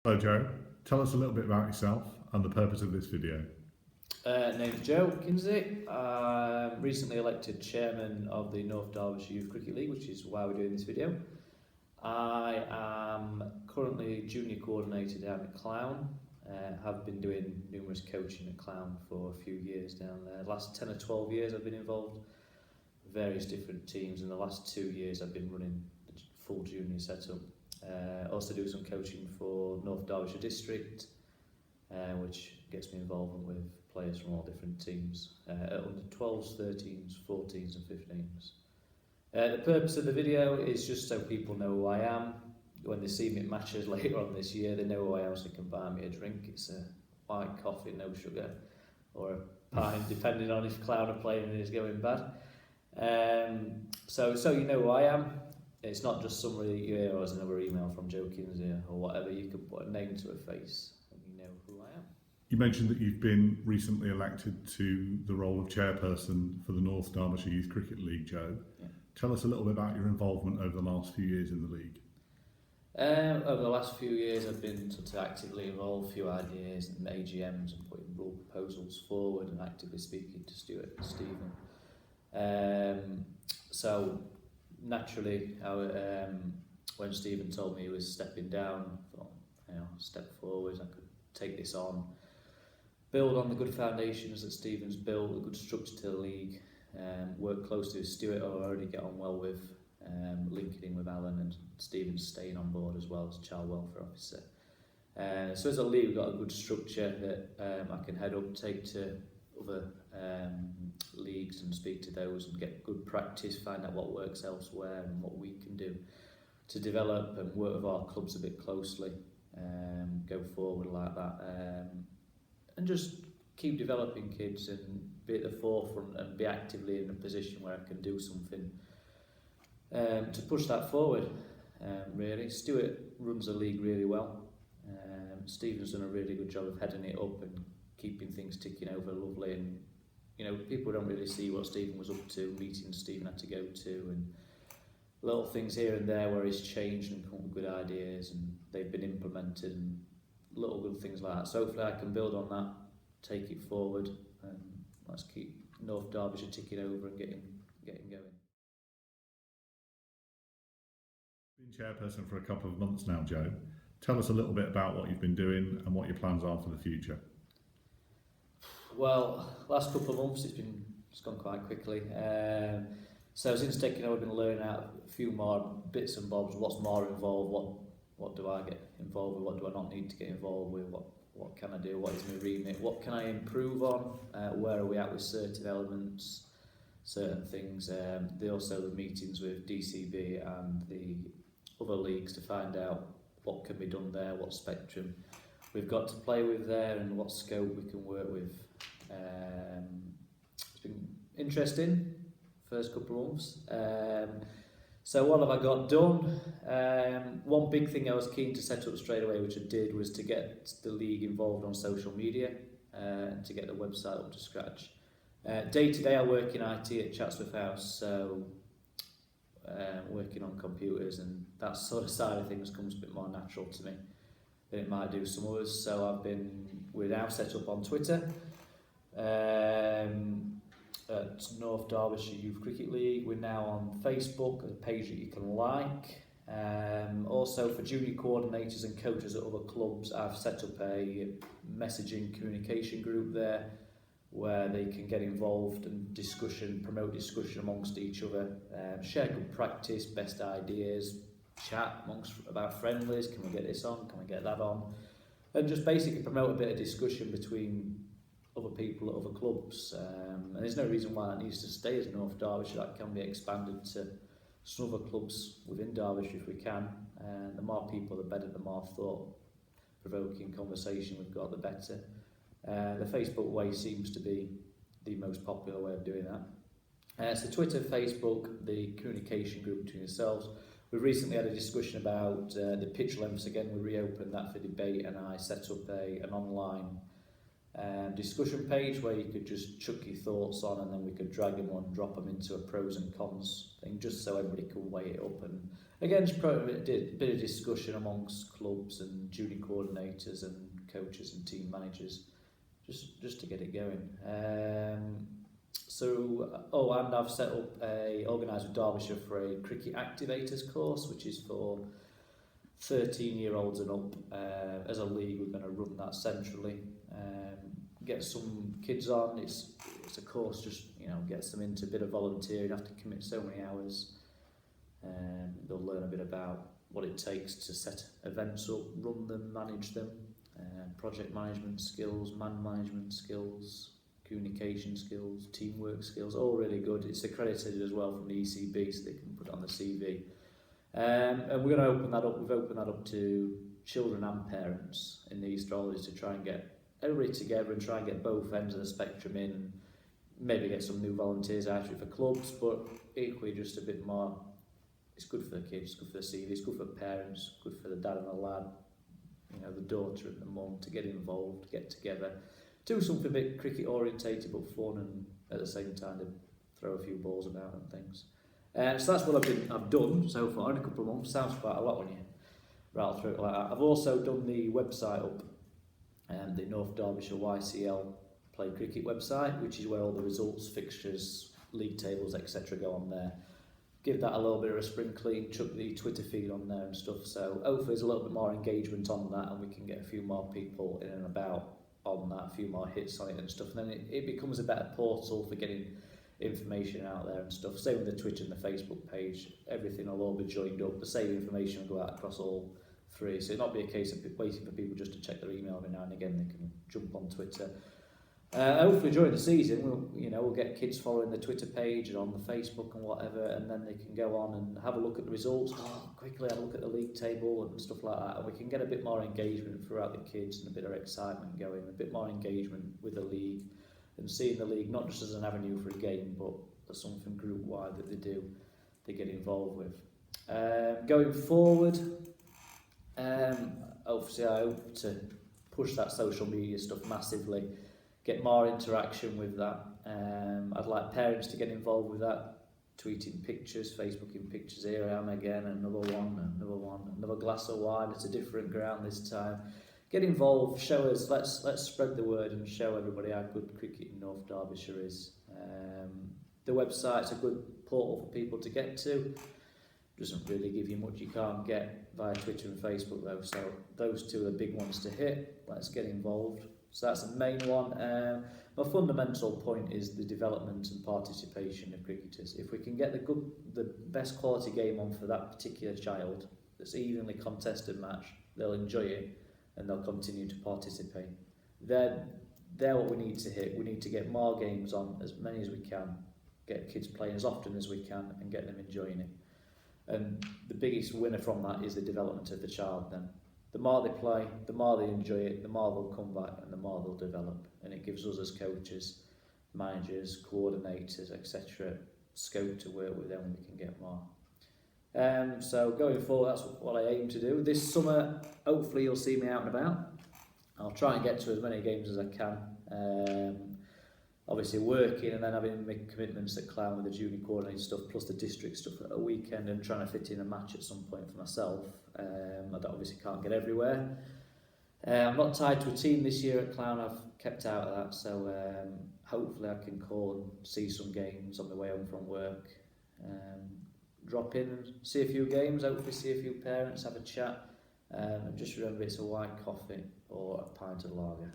Hello Joe, tell us a little bit about yourself and the purpose of this video. Name's Joe Kinsey. I'm recently elected chairman of the North Derbyshire Youth Cricket League, which is why we're doing this video. I am currently junior coordinator down at Clown. Have been doing numerous coaching at Clown for a few years down there. The last 10 or 12 years I've been involved with various different teams, and the last 2 years I've been running the full junior setup. Also do some coaching for North Derbyshire District, which gets me involved with players from all different teams, under 12s, 13s, 14s and 15s. The purpose of the video is just so people know who I am. When they see me at matches later on this year, they know who I am, so they can buy me a drink. It's a white coffee, no sugar, or a pint, depending on if Clown are playing and it's going bad. So you know who I am. It's not just somebody you hear as another email from Joe Kinsey or whatever. You can put a name to a face and you know who I am. You mentioned that you've been recently elected to the role of chairperson for the North Derbyshire Youth Cricket League, Joe. Yeah. Tell us a little bit about your involvement over the last few years in the league. Over the last few years I've been sort of actively involved, a few ideas and AGMs and putting rule proposals forward and actively speaking to Stuart and Stephen. So naturally, when Stephen told me he was stepping down, I thought, step forward, I could take this on, build on the good foundations that Stephen's built, a good structure to the league, work closely with Stuart, who I already get on well with, linking in with Alan, and Stephen's staying on board as well as child welfare officer. So as a league, we've got a good structure that I can head up, take to other leagues and speak to those and get good practice, find out what works elsewhere and what we can do to develop and work with our clubs a bit closely, go forward like that, and just keep developing kids and be at the forefront and be actively in a position where I can do something to push that forward. Really, Stuart runs the league really well. Stephen's done a really good job of heading it up and keeping things ticking over lovely, and people don't really see what Stephen was up to, meetings Stephen had to go to, and little things here and there where he's changed and come up with good ideas and they've been implemented, and little good things like that. So hopefully I can build on that, take it forward, and let's keep North Derbyshire ticking over and getting going. You've been chairperson for a couple of months now, Joe. Tell us a little bit about what you've been doing and what your plans are for the future. Well, last couple of months it's gone quite quickly. So since taking over, I've been learning out a few more bits and bobs. What's more involved? What do I get involved with? What do I not need to get involved with? What can I do? What is my remit? What can I improve on? Where are we at with certain elements, certain things? They also have meetings with DCB and the other leagues to find out what can be done there, what spectrum we've got to play with there, and what scope we can work with. It's been interesting first couple of months. So what have I got done? One big thing I was keen to set up straight away, which I did, was to get the league involved on social media and to get the website up to scratch. Day to day I work in IT at Chatsworth House, so working on computers, and that sort of side of things comes a bit more natural to me than it might do some others. So we're now set up on Twitter at North Derbyshire Youth Cricket League. We're now on Facebook, a page that you can like. Also for junior coordinators and coaches at other clubs, I've set up a messaging communication group there where they can get involved and promote discussion amongst each other, share good practice, best ideas, chat about friendlies, can we get this on, can we get that on, and just basically promote a bit of discussion between other people at other clubs. And there's no reason why that needs to stay as North Derbyshire. That can be expanded to some other clubs within Derbyshire if we can. The more people, the better, the more thought-provoking conversation we've got, the better. The Facebook way seems to be the most popular way of doing that. So Twitter, Facebook, the communication group between yourselves. We recently had a discussion about the pitch lengths again. We reopened that for debate, and I set up an online discussion page where you could just chuck your thoughts on, and then we could drag them on, drop them into a pros and cons thing, just so everybody could weigh it up. And again, just a bit of discussion amongst clubs and junior coordinators and coaches and team managers, just to get it going. And I've set up organised with Derbyshire for a cricket activators course, which is for 13-year-olds and up. As a league, we're going to run that centrally. Get some kids on. It's a course, just gets them into a bit of volunteering. Have to commit so many hours. They'll learn a bit about what it takes to set events up, run them, manage them, project management skills, man management skills, communication skills, teamwork skills. All really good. It's accredited as well from the ECB, so they can put it on the CV. And we're going to open that up. We've opened that up to children and parents in the East Rollies to try and get everybody together and try and get both ends of the spectrum in, and maybe get some new volunteers out for clubs, but equally just a bit more. It's good for the kids, good for the CV, it's good for the parents, good for the dad and the lad, the daughter and the mum, to get involved, get together, do something a bit cricket orientated but fun, and at the same time to throw a few balls about and things. So that's what I've done so far in a couple of months. Sounds quite a lot when you rattle through it like that. I've also done the website up, the North Derbyshire YCL Play Cricket website, which is where all the results, fixtures, league tables, etc. go on there. Give that a little bit of a spring clean, chuck the Twitter feed on there and stuff. So hopefully there's a little bit more engagement on that, and we can get a few more people in and about on that, a few more hits on it and stuff. And then it becomes a better portal for getting information out there and stuff. Same with the Twitter and the Facebook page. Everything will all be joined up. The same information will go out across all three. So it'll not be a case of waiting for people just to check their email every now and again. They can jump on Twitter. Hopefully during the season we'll get kids following the Twitter page and on the Facebook and whatever, and then they can go on and have a look at the results, quickly have a look at the league table and stuff like that, and we can get a bit more engagement throughout the kids and a bit of excitement going, a bit more engagement with the league, and seeing the league not just as an avenue for a game, but as something group wide that they get involved with. Going forward, obviously I hope to push that social media stuff massively, get more interaction with that. I'd like parents to get involved with that, tweeting pictures, Facebooking pictures. Here I am again, another glass of wine. It's a different ground this time. Get involved, show us. Let's spread the word and show everybody how good cricket in North Derbyshire is. The website's a good portal for people to get to. Doesn't really give you much you can't get via Twitter and Facebook though. So those two are the big ones to hit. Let's get involved. So that's the main one. My fundamental point is the development and participation of cricketers. If we can get the best quality game on for that particular child, that's an evenly contested match, they'll enjoy it and they'll continue to participate. They're what we need to hit. We need to get more games on, as many as we can, get kids playing as often as we can and get them enjoying it. And the biggest winner from that is the development of the child then. The more they play, the more they enjoy it, the more they'll come back and the more they'll develop. And it gives us as coaches, managers, coordinators, etc. scope to work with them and we can get more. So going forward, that's what I aim to do. This summer, hopefully you'll see me out and about. I'll try and get to as many games as I can. Obviously working and then having my commitments at Clown with the junior coordinator stuff, plus the district stuff at a weekend, and trying to fit in a match at some point for myself. I obviously can't get everywhere. I'm not tied to a team this year at Clown. I've kept out of that, so hopefully I can call and see some games on my way home from work. Drop in and see a few games, hopefully see a few parents, have a chat, and just remember it's a white coffee or a pint of lager.